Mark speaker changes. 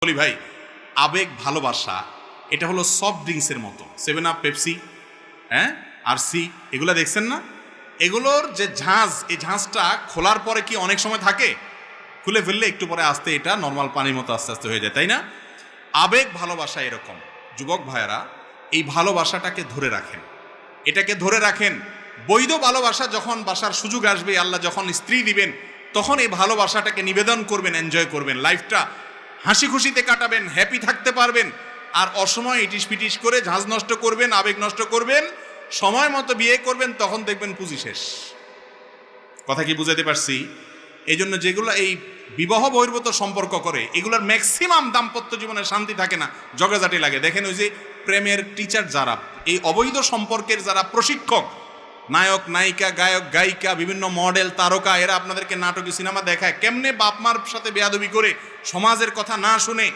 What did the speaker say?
Speaker 1: বলি ভাই, আবেগ ভালোবাসা এটা হলো সফট ড্রিঙ্কসের মতো। 7 আপ, পেপসি, হ্যাঁ, আর সি, এগুলো দেখছেন না? এগুলোর যে ঝাঁজ, এই ঝাঁজটা খোলার পরে কি অনেক সময় থাকে? খুলে ফেললে একটু পরে আস্তে এটা নর্মাল পানির মতো আস্তে আস্তে হয়ে যায়, তাই না? আবেগ ভালোবাসা এরকম। যুবক ভাইয়েরা, এই ভালোবাসাটাকে ধরে রাখেন, এটাকে ধরে রাখেন। বৈধ ভালোবাসা যখন বাসার সুযোগ আসবে, আল্লাহ যখন স্ত্রী দিবেন, তখন এই ভালোবাসাটাকে নিবেদন করবেন, এনজয় করবেন, লাইফটা হাসি খুশিতে কাটাবেন, হ্যাপি থাকতে পারবেন। আর অসময় ইটিস পিটিস করে ঝাঁজ নষ্ট করবেন, আবেগ নষ্ট করবেন, সময় মতো বিয়ে করবেন, তখন দেখবেন পুঁজি শেষ। কথা কি বুঝাতে পারছি? এই জন্য যেগুলো এই বিবাহ বহির্ভূত সম্পর্ক করে, এগুলোর ম্যাক্সিমাম দাম্পত্য জীবনে শান্তি থাকে না, ঝগড়াঝাটি লাগে। দেখেন ওই যে প্রেমের টিচার যারা, এই অবৈধ সম্পর্কের যারা প্রশিক্ষক, নায়ক নায়িকা, গায়ক গায়িকা, বিভিন্ন মডেল তারকা, এরা আপনাদেরকে নাটকে সিনেমা দেখায় কেমনে বাপ মার সাথে বেয়াদবি করে, সমাজের কথা না শুনে